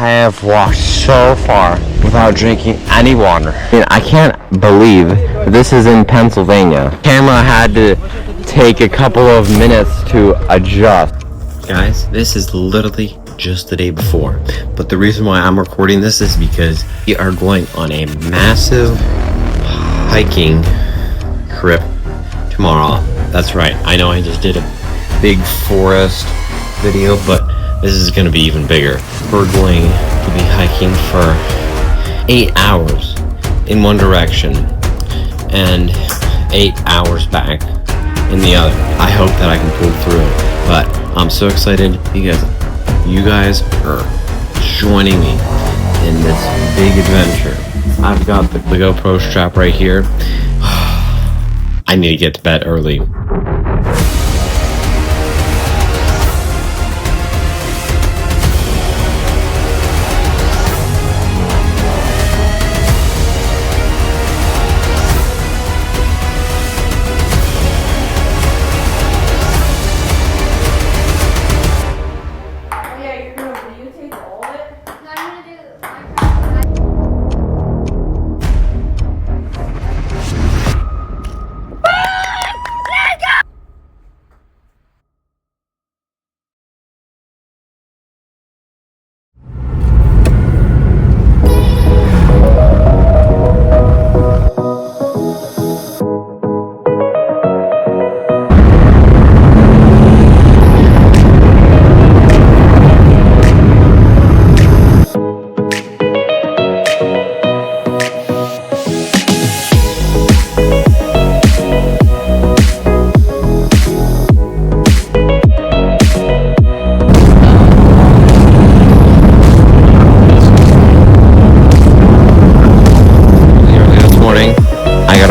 have walked so far without drinking any water. I can't believe this is in Pennsylvania. Camera had to take a couple of minutes to adjust. Guys, this is literally just the day before, but the reason why I'm recording this is because we are going on a massive hiking trip tomorrow. That's right, I know I just did a big forest video, but this is going to be even bigger. We're going to be hiking for 8 hours in one direction and 8 hours back in the other. I hope that I can pull through, but I'm so excited because you guys are joining me in this big adventure. I've got the GoPro strap right here. I need to get to bed early.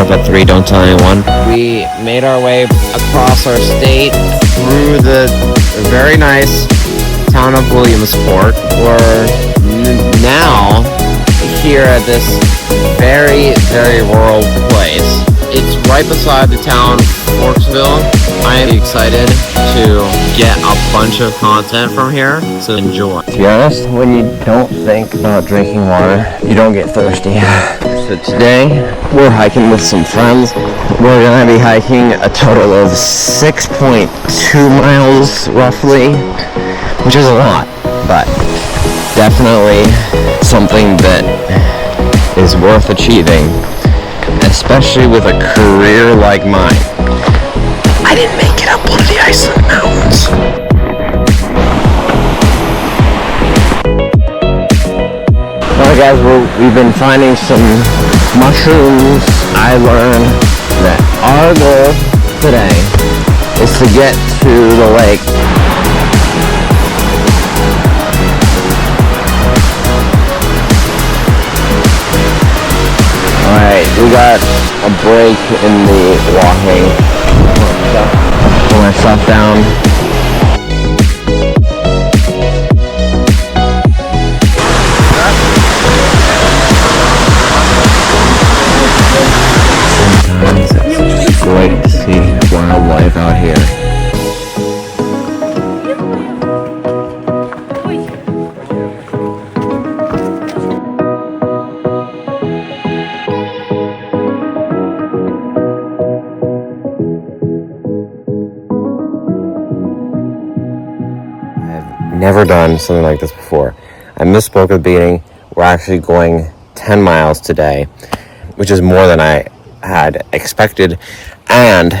At 3, don't tell anyone. We made our way across our state through the very nice town of Williamsport. We're now here at this very, very rural place. It's right beside the town of Forksville. I am excited to get a bunch of content from here, so enjoy. To be honest, when you don't think about drinking water, you don't get thirsty. So today, we're hiking with some friends. We're gonna be hiking a total of 6.2 miles, roughly, which is a lot, but definitely something that is worth achieving, especially with a career like mine. I didn't make it up one of the Iceland mountains. Alright guys, we've been finding some mushrooms. I learned that our goal today is to get to the lake. Alright, we got a break in the walking. Put my stuff down. Great to see wildlife out here. I've never done something like this before. I misspoke at the beginning. We're actually going 10 miles today, which is more than I had expected, and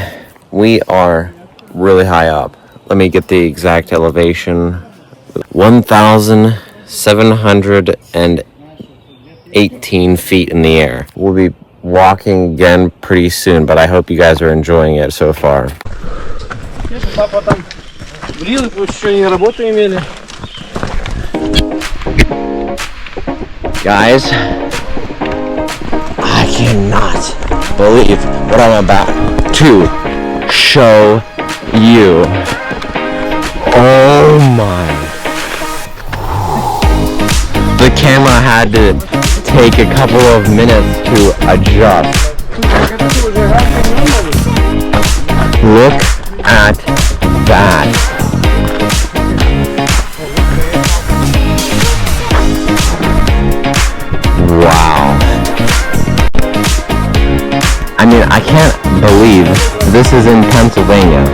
we are really high up. Let me get the exact elevation. 1,718 feet in the air. We'll be walking again pretty soon, but I hope you guys are enjoying it so far. Guys, I cannot believe what I'm about to show you. Oh my. The camera had to take a couple of minutes to adjust. Look at that. I mean, I can't believe this is in Pennsylvania.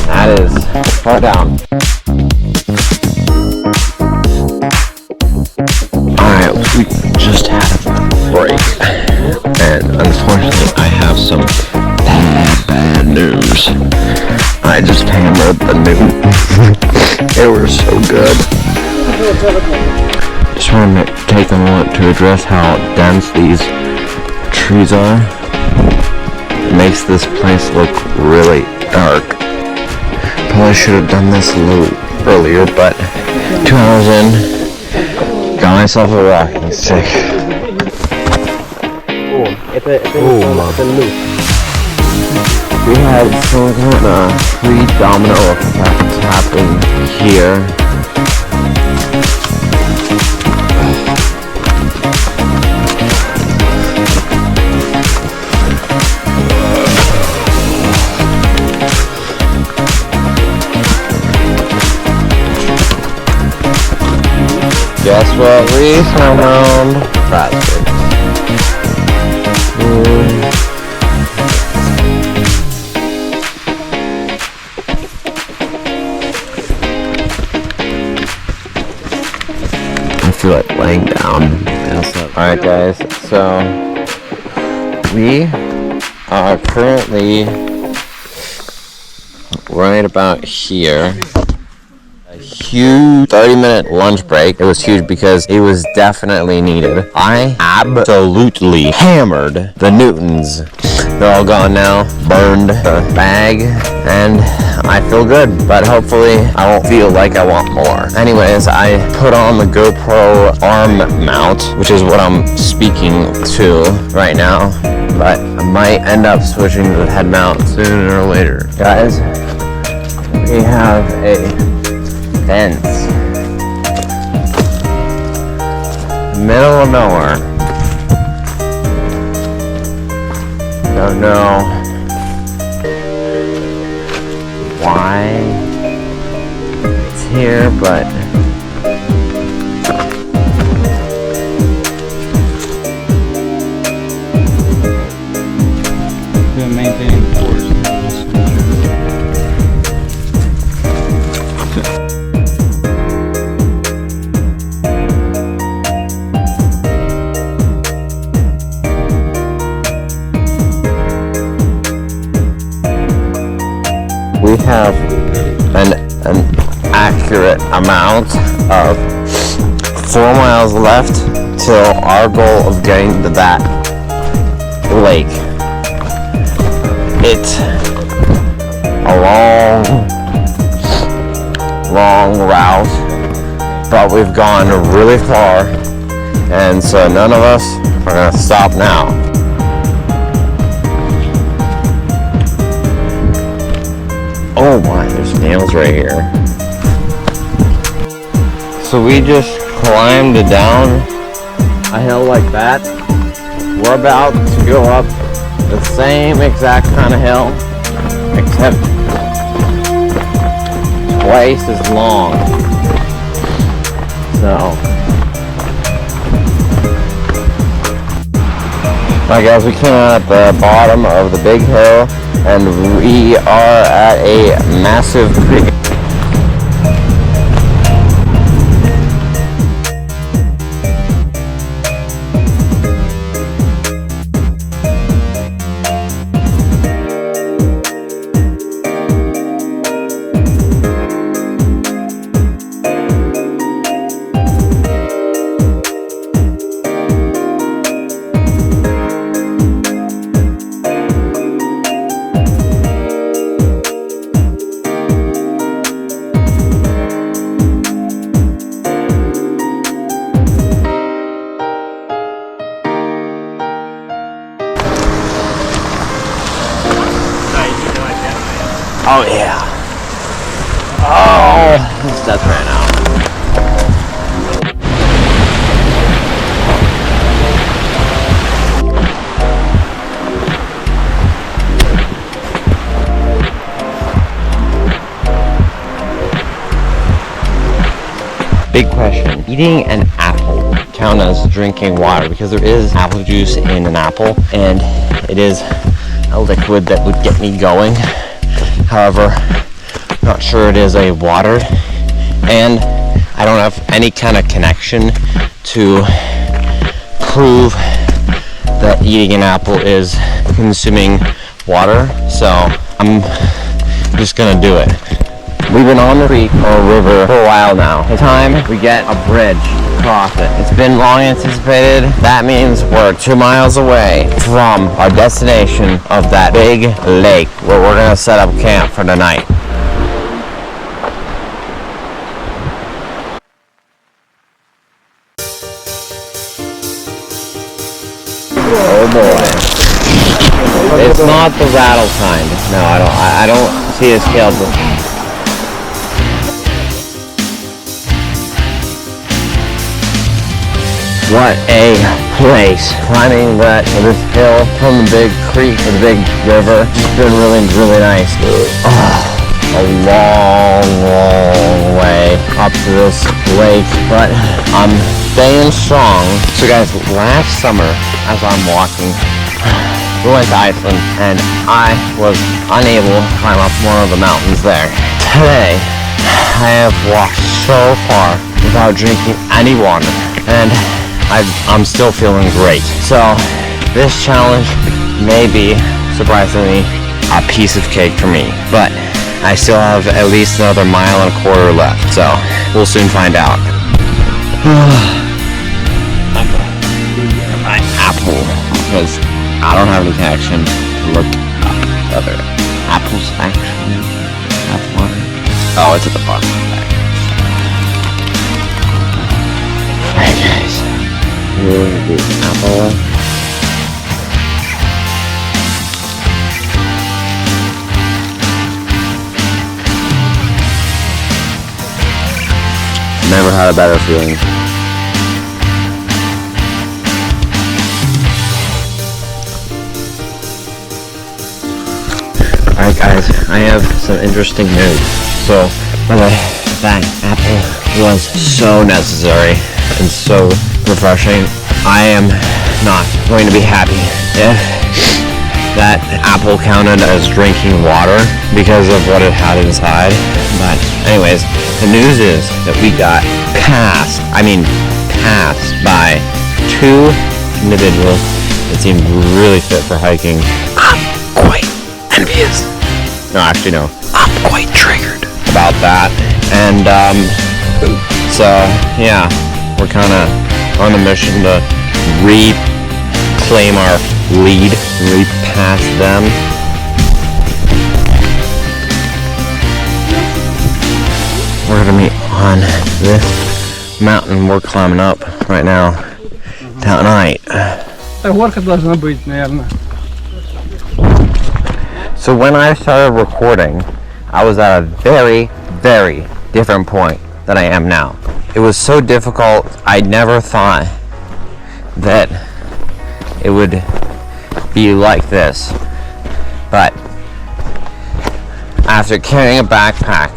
That is far down. Alright, we just had a break, and unfortunately I have some bad news. I just hammered the news. They were so good. Just wanted to take a moment to address how dense these trees are. It makes this place look really dark. Probably should have done this a little earlier, but 2 hours in, got myself a rocking stick. We had some kind of free domino effect happening here. Guess what we found? Bradford. I feel like laying down. Alright guys, so we are currently right about here. Huge 30-minute lunch break. It was huge because it was definitely needed. I absolutely hammered the Newtons. They're all gone now, burned the bag, and I feel good, but hopefully I won't feel like I want more. Anyways, I put on the GoPro arm mount, which is what I'm speaking to right now, but I might end up switching to the head mount sooner or later. Guys, we have a fence. Middle of nowhere. Don't know why it's here, but maintaining force. we have an accurate amount of 4 miles left till our goal of getting to that lake. It's a long route, but we've gone really far, and so none of us are gonna stop now. Oh my, there's nails right here. So we just climbed down a hill like that. We're about to go up the same exact kind of hill, except twice as long. So, alright guys, we came out at the bottom of the big hill, and we are at a massive creek. Oh yeah. Oh, his death ran out. big question. Eating an apple count as drinking water? Because there is apple juice in an apple, and it is a liquid that would get me going. However, not sure it is a water, and I don't have any kind of connection to prove that eating an apple is consuming water, so I'm just gonna do it. We've been on the creek or river for a while now. It's time we get a bridge across it. It's been long anticipated. That means we're 2 miles away from our destination of that big lake where we're gonna set up camp for the night. Oh boy. It's not the rattle kind. No, I don't see a scale. What a place. Climbing this hill from the big creek or the big river. It's been really, really nice. A long, long way up to this lake, but I'm staying strong. So guys, last summer as I'm walking, we went to Iceland and I was unable to climb up one of the mountains there. Today, I have walked so far without drinking any water, and I'm still feeling great. So this challenge may be, surprisingly, a piece of cake for me, but I still have at least another 1.25 miles left, so we'll soon find out. My apple, because I don't have any connection to look up other apples actually have water. Oh, it's at the bottom of the bag. Alright guys, here's the apple. Never had a better feeling. Alright guys, I have some interesting news. So, that apple was so necessary and so refreshing. I am not going to be happy if that apple counted as drinking water because of what it had inside. But anyways, the news is that we got passed by 2 individuals that seemed really fit for hiking. I'm quite envious. No, actually no. I'm quite triggered about that. And so yeah, we're kind of on a mission to reclaim our lead, repass them. We're gonna meet on this mountain we're climbing up right now tonight. So when I started recording, I was at a very, very different point than I am now. It was so difficult, I never thought that it would be like this. But after carrying a backpack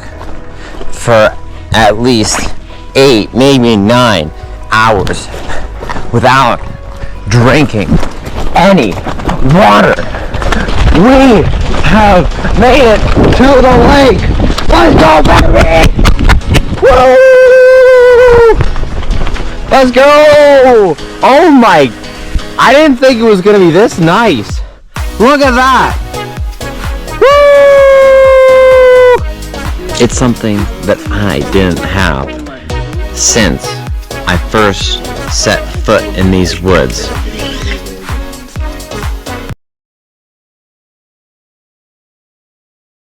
for at least 8, maybe 9 hours without drinking any water, we have made it to the lake. Let's go, baby! Woo! Let's go! Oh my, I didn't think it was gonna be this nice. Look at that! Woo! It's something that I didn't have since I first set foot in these woods.